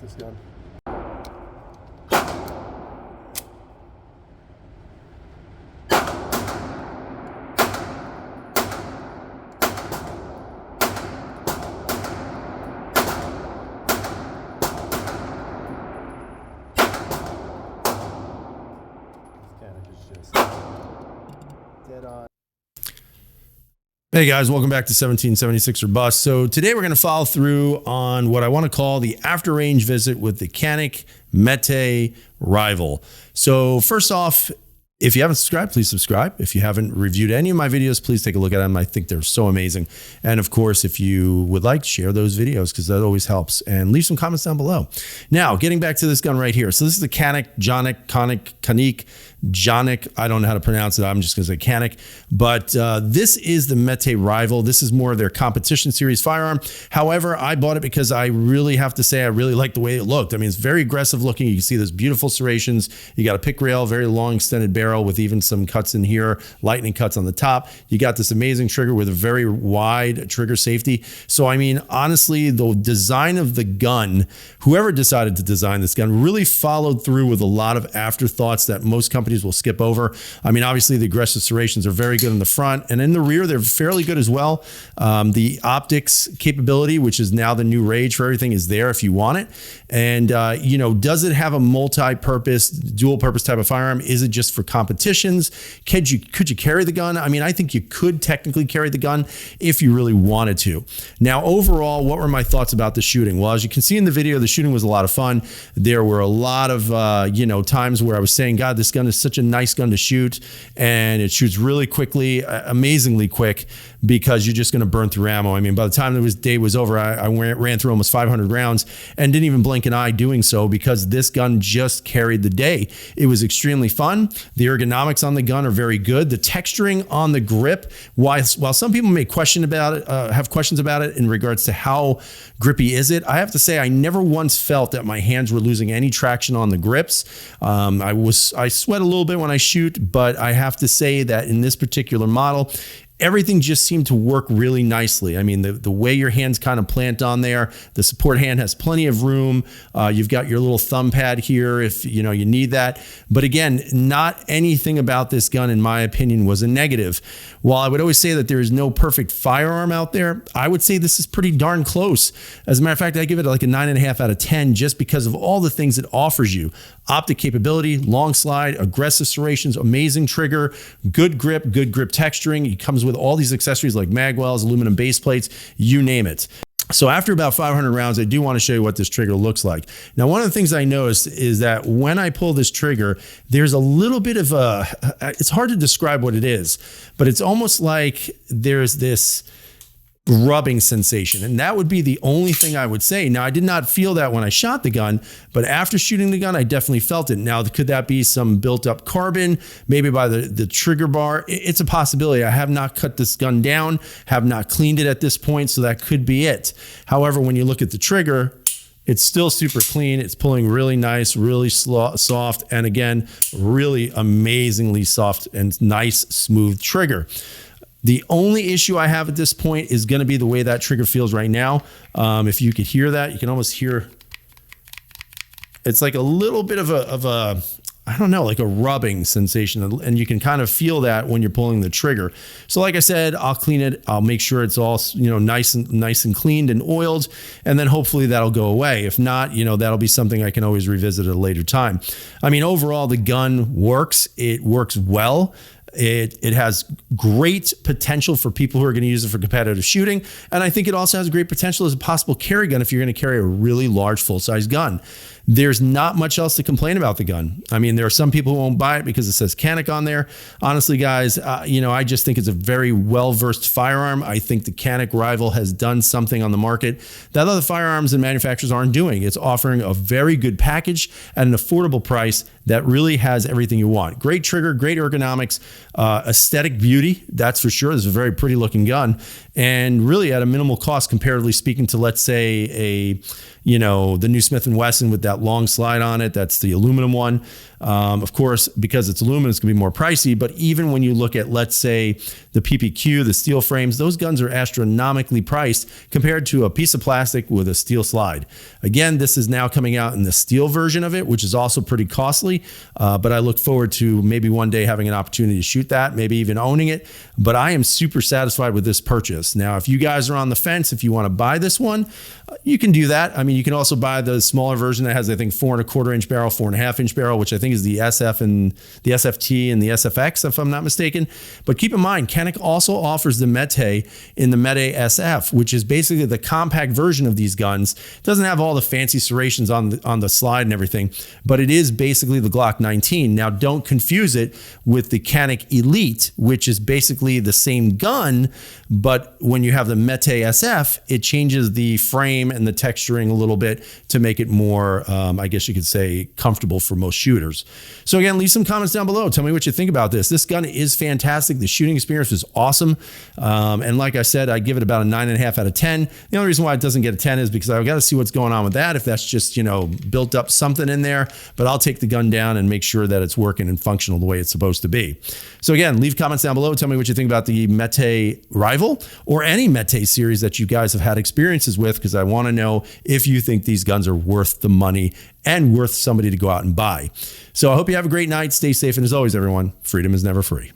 this gun. Dead on. Hey guys, welcome back to 1776 or Bust. So today we're going to follow through on what I want to call the after range visit with the Canik Rival. So first off, if you haven't subscribed, please subscribe. If you haven't reviewed any of my videos, please take a look at them. I think they're so amazing. And of course, if you would like, share those videos because that always helps. And leave some comments down below. Now, getting back to this gun right here. So this is the Canik, I don't know how to pronounce it. I'm just going to say Canik. But this is the Rival. This is more of their competition series firearm. However, I bought it because I really have to say I really like the way it looked. I mean, it's very aggressive looking. You can see those beautiful serrations. You got a pick rail, very long extended barrel with even some cuts in here, lightning cuts on the top. You got this amazing trigger with a very wide trigger safety. So, I mean, honestly, the design of the gun, whoever decided to design this gun really followed through with a lot of afterthoughts that most companies will skip over. I mean, obviously the aggressive serrations are very good in the front, and in the rear, they're fairly good as well. The optics capability, which is now the new rage for everything, is there if you want it. And, you know, does it have a multi-purpose, dual-purpose type of firearm? Is it just for competitions? Could you carry the gun? I mean, I think you could technically carry the gun if you really wanted to. Now, overall, what were my thoughts about the shooting? Well, as you can see in the video, the shooting was a lot of fun. There were a lot of, you know, times where I was saying, God, this gun is such a nice gun to shoot, and it shoots really quickly, amazingly quick, because you're just going to burn through ammo. I mean, by the time the day was over, I ran through almost 500 rounds and didn't even blink an eye doing so because this gun just carried the day. It was extremely fun. The ergonomics on the gun are very good. The texturing on the grip, while some people may question about it, have questions about it in regards to how grippy is it, I have to say I never once felt that my hands were losing any traction on the grips. I sweat a little bit when I shoot, but I have to say that in this particular model, everything just seemed to work really nicely. I mean, the way your hands kind of plant on there, the support hand has plenty of room. You've got your little thumb pad here if you know you need that. But again, not anything about this gun, in my opinion, was a negative. While I would always say that there is no perfect firearm out there, I would say this is pretty darn close. As a matter of fact, I give it like a 9.5 out of 10 just because of all the things it offers you. Optic capability, long slide, aggressive serrations, amazing trigger, good grip texturing. It comes with all these accessories like magwells, aluminum base plates, you name it. So after about 500 rounds, I do want to show you what this trigger looks like. Now, one of the things I noticed is that when I pull this trigger, there's a little bit of it's hard to describe what it is, but it's almost like there's this rubbing sensation. And that would be the only thing I would say. Now, I did not feel that when I shot the gun, but after shooting the gun, I definitely felt it. Now, could that be some built up carbon, maybe by the trigger bar? It's a possibility. I have not cut this gun down, have not cleaned it at this point, so that could be it. However, when you look at the trigger, it's still super clean. It's pulling really nice, really soft, and again, really amazingly soft and nice, smooth trigger. The only issue I have at this point is going to be the way that trigger feels right now. If you could hear that, you can almost hear, it's like a little bit of a I don't know, like a rubbing sensation. And you can kind of feel that when you're pulling the trigger. So like I said, I'll clean it. I'll make sure it's all, you know, nice and cleaned and oiled. And then hopefully that'll go away. If not, you know, that'll be something I can always revisit at a later time. I mean, overall, the gun works. It works well. It has great potential for people who are going to use it for competitive shooting. And I think it also has great potential as a possible carry gun if you're going to carry a really large full-size gun. There's not much else to complain about the gun. I mean, there are some people who won't buy it because it says Canik on there. Honestly, guys, you know, I just think it's a very well-versed firearm. I think the Canik Rival has done something on the market that other firearms and manufacturers aren't doing. It's offering a very good package at an affordable price that really has everything you want. Great trigger, great ergonomics, aesthetic beauty, that's for sure. This is a very pretty looking gun, and really at a minimal cost comparatively speaking to, let's say, you know, the new Smith & Wesson with that that long slide on it. That's the aluminum one. Of course, because it's aluminum, it's going to be more pricey. But even when you look at, let's say, the PPQ, the steel frames, those guns are astronomically priced compared to a piece of plastic with a steel slide. Again, this is now coming out in the steel version of it, which is also pretty costly. But I look forward to maybe one day having an opportunity to shoot that, maybe even owning it. But I am super satisfied with this purchase. Now, if you guys are on the fence, if you want to buy this one, you can do that. I mean, you can also buy the smaller version that has, I think, 4¼ inch barrel, 4.5 inch barrel, which I think is the SF and the SFT and the SFX, if I'm not mistaken. But keep in mind, Canik also offers the Mete in the Mete SF, which is basically the compact version of these guns. It doesn't have all the fancy serrations on the slide and everything, but it is basically the Glock 19. Now, don't confuse it with the Canik Elite, which is basically the same gun, but when you have the Mete SF, it changes the frame and the texturing a little bit to make it more, I guess you could say, comfortable for most shooters. So again, leave some comments down below. Tell me what you think about this. This gun is fantastic. The shooting experience was awesome. And like I said, I give it about a 9.5 out of 10. The only reason why it doesn't get a 10 is because I've got to see what's going on with that. If that's just, you know, built up something in there, but I'll take the gun down and make sure that it's working and functional the way it's supposed to be. So again, leave comments down below. Tell me what you think about the Mete Rival or any Mete series that you guys have had experiences with, because I want to know if you think these guns are worth the money and worth somebody to go out and buy. So I hope you have a great night. Stay safe. And as always, everyone, freedom is never free.